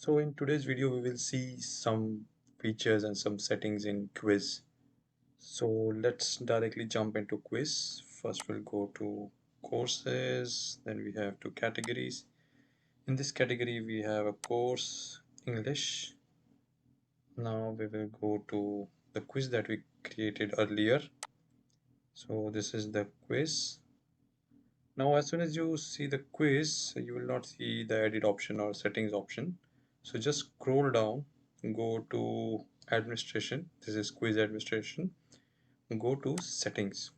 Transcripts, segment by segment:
So in today's video, we will see some features and some settings in quiz. So let's directly jump into quiz. First, we'll go to courses, then we have two categories. In this category, we have a course English. Now we will go to the quiz that we created earlier. So this is the quiz. Now, as soon as you see the quiz, you will not see the edit option or settings option. So just scroll down, go to administration. This is quiz administration. Go to settings.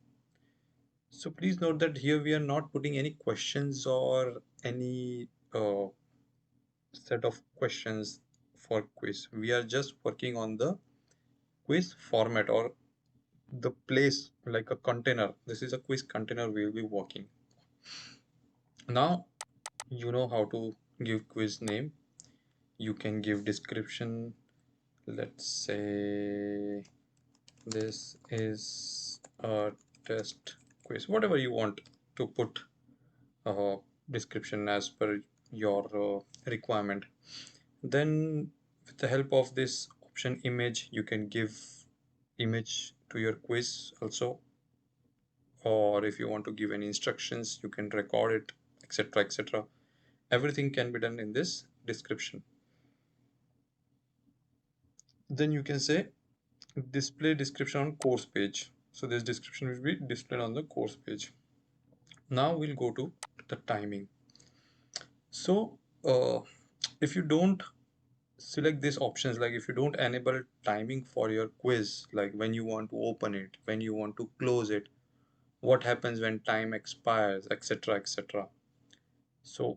So please note that here we are not putting any questions or any set of questions for quiz. We are just working on the quiz format or the place like a container. This is a quiz container we will be working. Now you know how to give quiz name. You can give description. Let's say this is a test quiz, whatever you want to put description as per your requirement. Then with the help of this option image, you can give image to your quiz also, or if you want to give any instructions, you can record it, etc, etc. Everything can be done in this description. Then you can say display description on course page. So this description will be displayed on the course page. Now we'll go to the timing. So if you don't select these options, like if you don't enable timing for your quiz, like when you want to open it, when you want to close it, what happens when time expires, etc, etc. So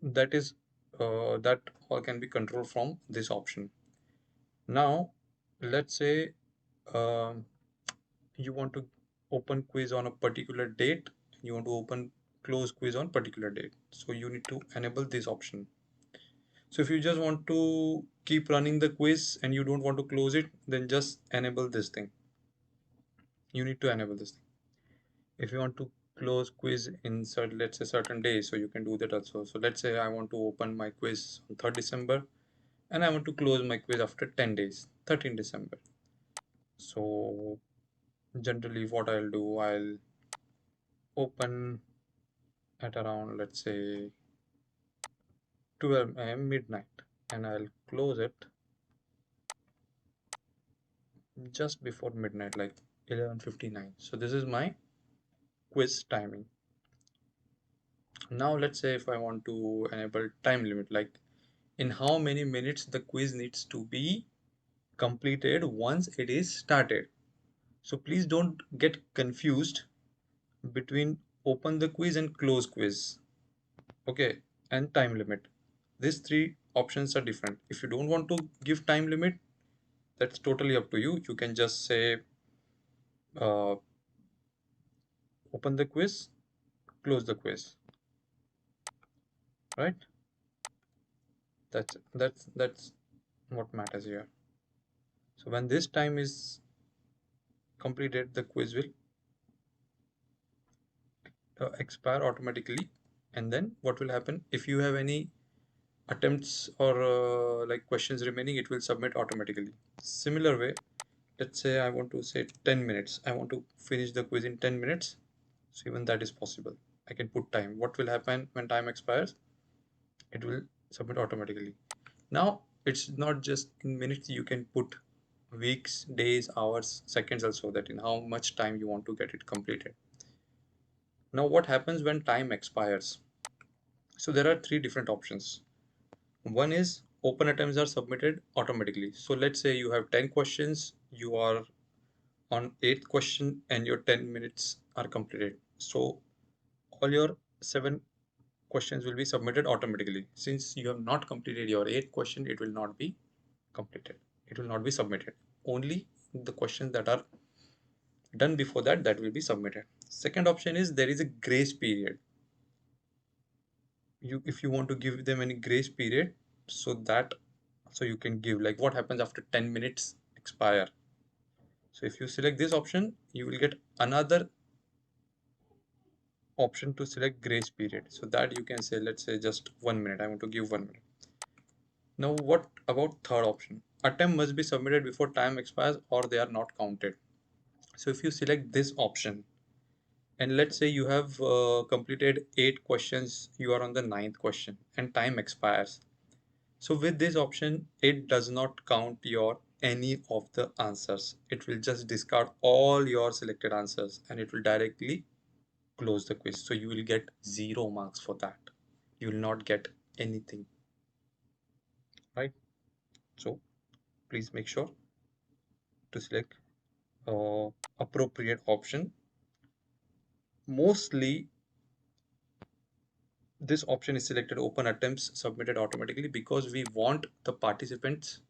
that is that all can be controlled from this option. Now let's say um, you want to open quiz on a particular date, you want to open close quiz on particular date, so you need to enable this option. So if you just want to keep running the quiz and you don't want to close it, then just enable this thing. You need to enable this thing. If you want to close quiz in let's say certain days, so you can do that also. So let's say I want to open my quiz on 3rd December and I want to close my quiz after 10 days, 13 December. So generally what I'll do, I'll open at around, let's say 12 a.m. midnight, and I'll close it just before midnight, like 11:59. So this is my quiz timing. Now let's say if I want to enable time limit, like in how many minutes the quiz needs to be completed once it is started. So please don't get confused between open the quiz and close quiz. Okay, and time limit. These three options are different. If you don't want to give time limit, that's totally up to you. You can just say uh, open the quiz, close the quiz, right? That's what matters here. So when this time is completed, the quiz will expire automatically. And then what will happen if you have any attempts or like questions remaining, it will submit automatically. Similar way, let's say I want to say 10 minutes, I want to finish the quiz in 10 minutes. So even that is possible. I can put time. What will happen when time expires? It will submit automatically. Now it's not just in minutes, you can put weeks, days, hours, seconds also, that in how much time you want to get it completed. Now what happens when time expires? So there are three different options. One is open attempts are submitted automatically. So let's say you have 10 questions, you are on 8th question and your 10 minutes are completed. So all your 7 questions will be submitted automatically. Since you have not completed your 8th question, it will not be completed. It will not be submitted. Only the questions that are done before that, that will be submitted. Second option is there is a grace period. If you want to give them any grace period, so that so you can give, like what happens after 10 minutes expire. So if you select this option, you will get another option to select grace period, so that you can say, let's say just 1 minute, I want to give 1 minute. Now what about third option? Attempt must be submitted before time expires or they are not counted. So if you select this option, and let's say you have completed 8 questions, you are on the ninth question and time expires. So with this option, it does not count your any of the answers. It will just discard all your selected answers and it will directly close the quiz. So you will get 0 marks for that. You will not get anything, right? So please make sure to select appropriate option. Mostly this option is selected open attempts submitted automatically because we want the participants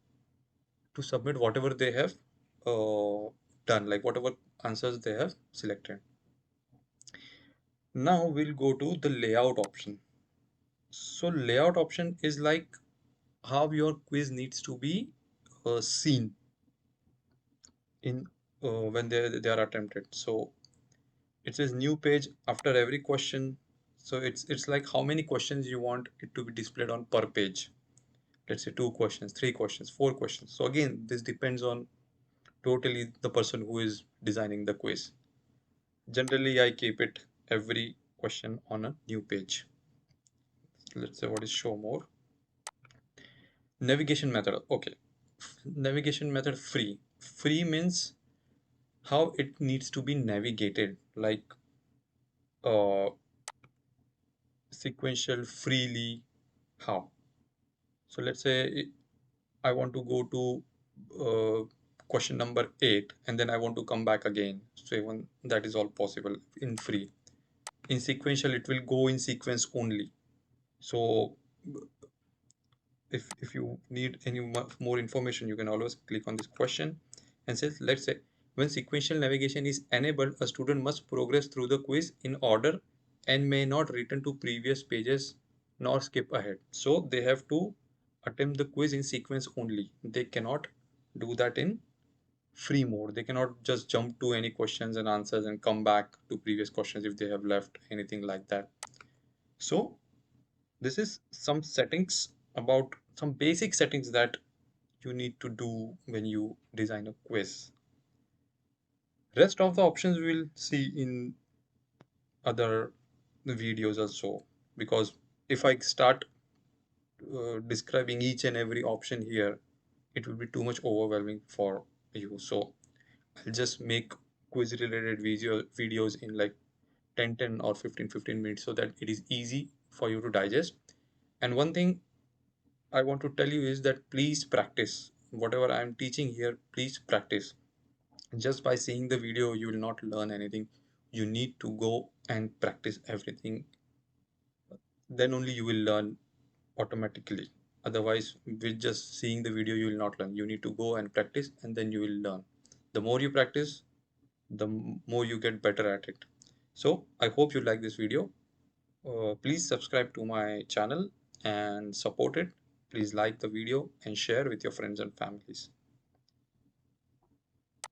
to submit whatever they have uh, done, like whatever answers they have selected. Now we'll go to the layout option. So layout option is like how your quiz needs to be seen in when they are attempted. So it says new page after every question. So it's like how many questions you want it to be displayed on per page. Let's say 2 questions, 3 questions, 4 questions. So again, this depends on totally the person who is designing the quiz. Generally, I keep it every question on a new page. Let's say what is show more. Navigation method. Okay. Navigation method free. Free means how it needs to be navigated, like uh, sequential, freely. How? So let's say I want to go to question number 8 and then I want to come back again. So even that is all possible in free. In sequential, it will go in sequence only. So if you need any more information, you can always click on this question and say, let's say, when sequential navigation is enabled, a student must progress through the quiz in order and may not return to previous pages nor skip ahead. So they have to attempt the quiz in sequence only. They cannot do that in free mode. They cannot just jump to any questions and answers and come back to previous questions if they have left anything like that. So this is some settings about some basic settings that you need to do when you design a quiz. Rest of the options we will see in other videos also, because if I start describing each and every option here, it will be too much overwhelming for you. So I'll just make quiz related videos in like 10 or 15 minutes so that it is easy for you to digest. And one thing I want to tell you is that please practice whatever I am teaching here. Please practice. Just by seeing the video, you will not learn anything. You need to go and practice everything. Then only you will learn automatically. Otherwise, with just seeing the video, you will not learn. You need to go and practice, and then you will learn. The more you practice, the more you get better at it. So I hope you like this video. Please subscribe to my channel and support it. Please like the video and share with your friends and families.